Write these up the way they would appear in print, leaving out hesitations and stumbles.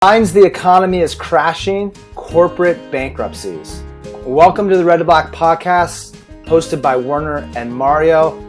Signs the economy is crashing, corporate bankruptcies. Welcome to the Red to Black podcast, hosted by Werner and Mario.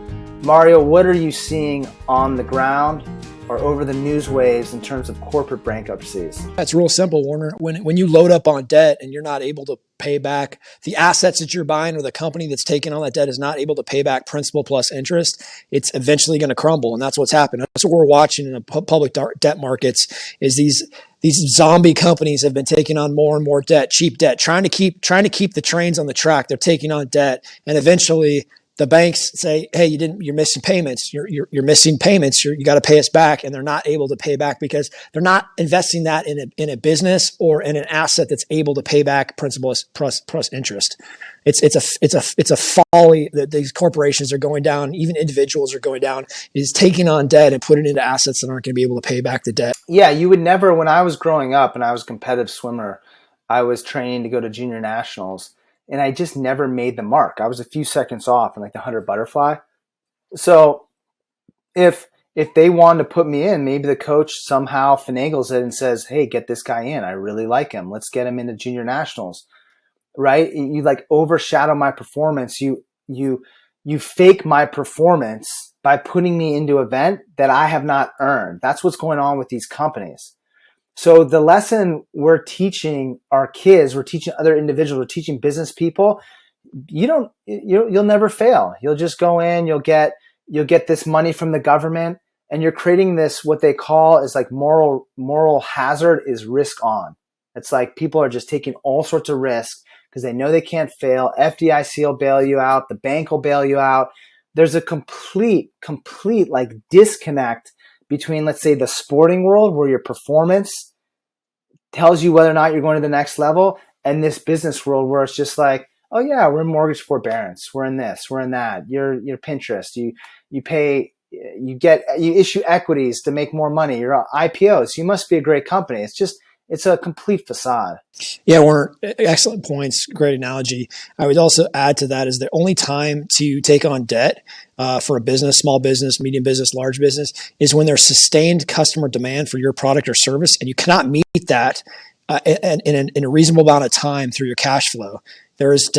Mario, what are you seeing on the ground or over the news waves in terms of corporate bankruptcies? That's real simple, Werner. When you load up on debt and you're not able to pay back the assets that you're buying, or the company that's taking on that debt is not able to pay back principal plus interest, it's eventually going to crumble. And that's what's happened. That's what we're watching in the public debt markets is these zombie companies have been taking on more and more debt, cheap debt, trying to keep the trains on the track. They're taking on debt, and eventually the banks say, "Hey, you're missing payments. You're missing payments. You got to pay us back," and they're not able to pay back because they're not investing that in a business or in an asset that's able to pay back principal plus interest. It's a folly that these corporations are going down, even individuals are going down, is taking on debt and putting it into assets that aren't going to be able to pay back the debt. Yeah, you would never, when I was growing up and I was a competitive swimmer, I was training to go to junior nationals and I just never made the mark. I was a few seconds off in like the 100 butterfly. So if they wanted to put me in, maybe the coach somehow finagles it and says, "Hey, get this guy in. I really like him. Let's get him into junior nationals." Right? You like overshadow my performance. You fake my performance by putting me into an event that I have not earned. That's what's going on with these companies. So the lesson we're teaching our kids, we're teaching other individuals, we're teaching business people, you'll never fail. You'll just go in, you'll get this money from the government, and you're creating this, what they call is like moral hazard is risk on. It's like people are just taking all sorts of risks because they know they can't fail. FDIC will bail you out. The bank will bail you out. There's a complete like disconnect between, let's say, the sporting world where your performance tells you whether or not you're going to the next level, and this business world where it's just like, oh yeah, we're in mortgage forbearance, we're in this, we're in that. You're Pinterest. You pay, you issue equities to make more money. You're IPOs. You must be a great company. It's a complete facade. Yeah, Warner, excellent points. Great analogy. I would also add to that is the only time to take on debt for a business, small business, medium business, large business, is when there's sustained customer demand for your product or service, and you cannot meet that in a reasonable amount of time through your cash flow. There is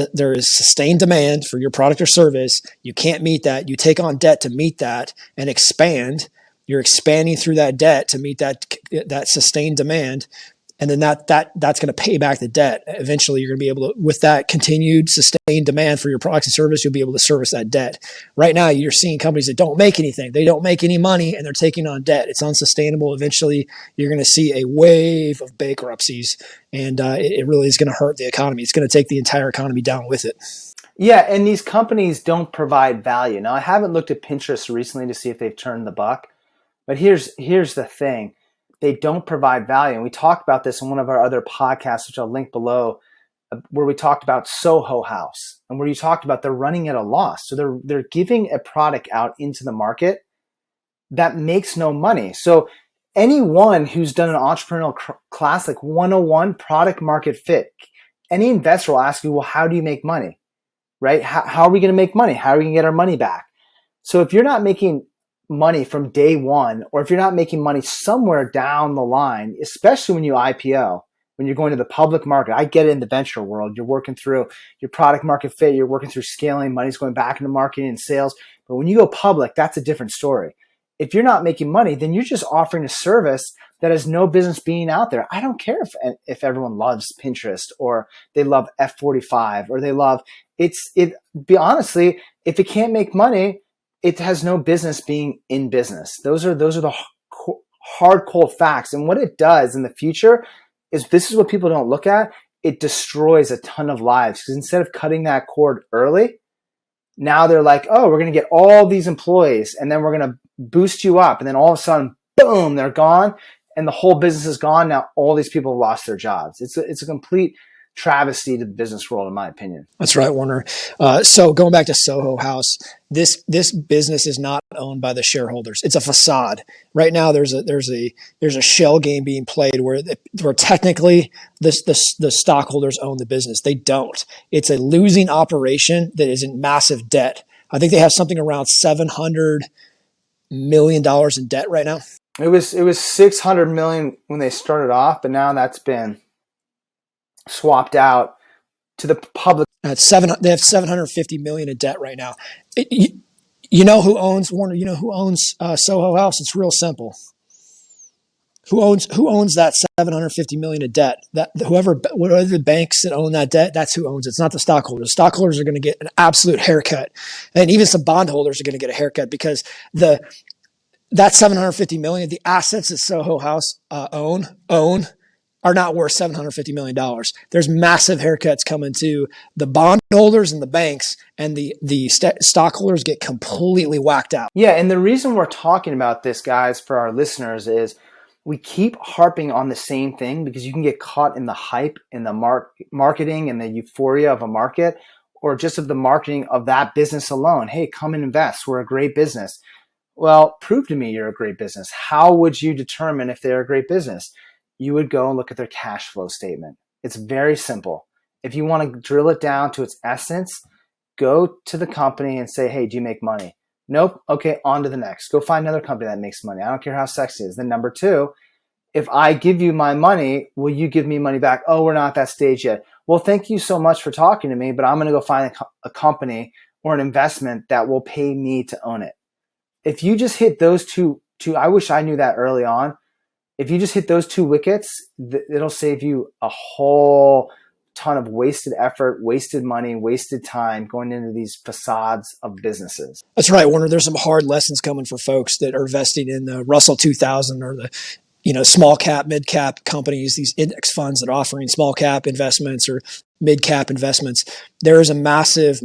sustained demand for your product or service. You can't meet that. You take on debt to meet that and expand. You're expanding through that debt to meet that sustained demand. And then that's going to pay back the debt. Eventually, you're going to be able to, with that continued sustained demand for your products and service, you'll be able to service that debt. Right now, you're seeing companies that don't make anything. They don't make any money, and they're taking on debt. It's unsustainable. Eventually, you're going to see a wave of bankruptcies, and it really is going to hurt the economy. It's going to take the entire economy down with it. Yeah, and these companies don't provide value. Now, I haven't looked at Pinterest recently to see if they've turned the buck, but here's the thing. They don't provide value. And we talked about this in one of our other podcasts, which I'll link below, where we talked about Soho House and where you talked about they're running at a loss. So they're giving a product out into the market that makes no money. So anyone who's done an entrepreneurial class like 101 product market fit, any investor will ask you, well, how do you make money? Right? How are we going to make money? How are we going to get our money back? So if you're not making money from day one, or if you're not making money somewhere down the line, especially when you IPO, when you're going to the public market, I get it in the venture world. You're working through your product market fit, you're working through scaling, money's going back into marketing and sales. But when you go public, that's a different story. If you're not making money, then you're just offering a service that has no business being out there. I don't care if everyone loves Pinterest or they love F45 or they love honestly, if it can't make money, it has no business being in business. Those are the hard, cold facts. And what it does in the future is, this is what people don't look at. It destroys a ton of lives, because instead of cutting that cord early, now they're like, oh, we're going to get all these employees and then we're going to boost you up. And then all of a sudden, boom, they're gone and the whole business is gone. Now all these people have lost their jobs. It's a complete travesty to the business world, in my opinion. That's right, Warner. So going back to Soho House, this business is not owned by the shareholders. It's a facade. Right now, there's a shell game being played where technically the stockholders own the business. They don't. It's a losing operation that is in massive debt. I think they have something around $700 million in debt right now. It was 600 million when they started off, but now that's been swapped out to the public. At seven, they have 750 million in debt right now. You know who owns Warner? You know who owns Soho House? It's real simple. Who owns that 750 million of debt? That whatever the banks that own that debt, that's who owns it. It's not the stockholders. Stockholders are going to get an absolute haircut, and even some bondholders are going to get a haircut because that 750 million, the assets that Soho House own are not worth $750 million. There's massive haircuts coming to the bondholders and the banks, and the stockholders get completely whacked out. Yeah, and the reason we're talking about this, guys, for our listeners is we keep harping on the same thing because you can get caught in the hype, in the marketing and the euphoria of a market, or just of the marketing of that business alone. Hey, come and invest. We're a great business. Well, prove to me you're a great business. How would you determine if they're a great business? You would go and look at their cash flow statement. It's very simple. If you want to drill it down to its essence, go to the company and say, hey, do you make money? Nope. Okay, on to the next. Go find another company that makes money. I don't care how sexy it is. Then number two, if I give you my money, will you give me money back? Oh, we're not at that stage yet. Well, thank you so much for talking to me, but I'm going to go find a company or an investment that will pay me to own it. If you just hit those two, I wish I knew that early on. If you just hit those two wickets, it'll save you a whole ton of wasted effort, wasted money, wasted time going into these facades of businesses. That's right, Warner. There's some hard lessons coming for folks that are investing in the Russell 2000 or the small cap, mid cap companies, these index funds that are offering small cap investments or mid cap investments. There is a massive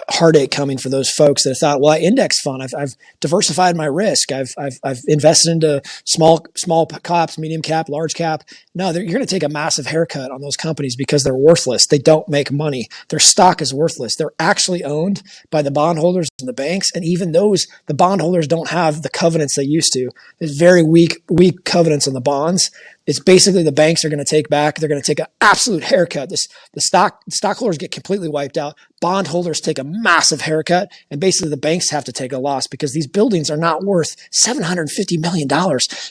heartache coming for those folks that thought, well, I index fund. I've diversified my risk. I've invested into small caps, medium cap, large cap. No, you're going to take a massive haircut on those companies because they're worthless. They don't make money. Their stock is worthless. They're actually owned by the bondholders and the banks, and even the bondholders don't have the covenants they used to. There's very weak covenants on the bonds. It's basically the banks are going to take back. They're going to take an absolute haircut. The stockholders get completely wiped out. Bondholders take a massive haircut, and basically the banks have to take a loss because these buildings are not worth $750 million.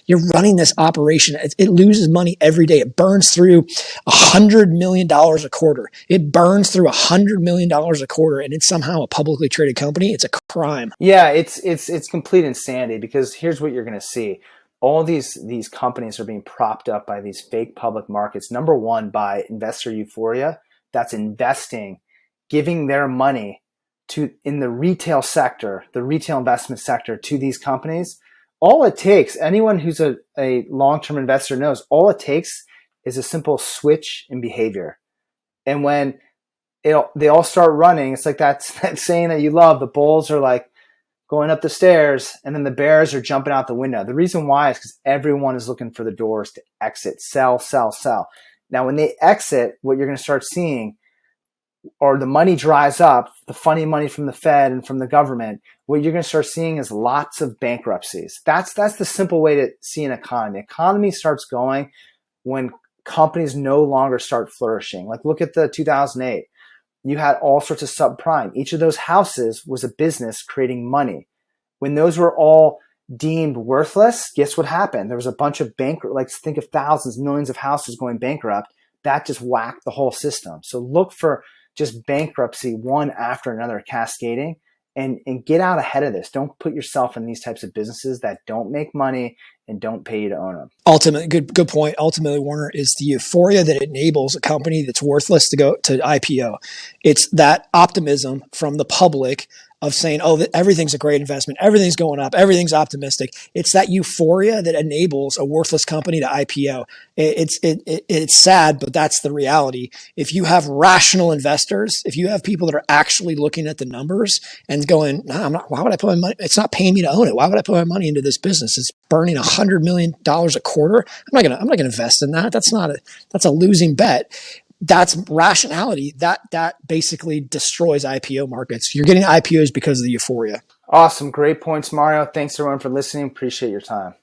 You're running this operation. It loses money every day. It burns through $100 million a quarter. It burns through $100 million a quarter, and it's somehow a publicly traded company. It's a crime. Yeah, it's complete insanity because here's what you're going to see. All these companies are being propped up by these fake public markets. Number one, by investor euphoria. That's investing, giving their money in the retail sector, the retail investment sector, to these companies. All it takes, anyone who's a long-term investor knows, all it takes is a simple switch in behavior. And when they all start running, it's like that saying that you love, the bulls are like going up the stairs, and then the bears are jumping out the window. The reason why is because everyone is looking for the doors to exit, sell, sell, sell. Now, when they exit, what you're going to start seeing, or the money dries up, the funny money from the Fed and from the government, what you're going to start seeing is lots of bankruptcies. That's the simple way to see an economy. Economy starts going when companies no longer start flourishing. Like look at the 2008. You had all sorts of subprime. Each of those houses was a business creating money. When those were all deemed worthless, guess what happened? There was a bunch of think of thousands, millions of houses going bankrupt. That just whacked the whole system. So look for just bankruptcy one after another cascading and get out ahead of this. Don't put yourself in these types of businesses that don't make money and don't pay you to own them. Ultimately, good point. Ultimately, Warner, is the euphoria that enables a company that's worthless to go to IPO. It's that optimism from the public of saying, oh, everything's a great investment, everything's going up, everything's optimistic. It's that euphoria that enables a worthless company to IPO. It's sad, but that's the reality. If you have rational investors, if you have people that are actually looking at the numbers and going, no, I'm not, why would I put my money? It's not paying me to own it. Why would I put my money into this business? It's burning $100 million a quarter. I'm not gonna invest in that. That's a losing bet. That's rationality. That basically destroys IPO markets. You're getting IPOs because of the euphoria. Awesome. Great points, Mario. Thanks everyone for listening. Appreciate your time.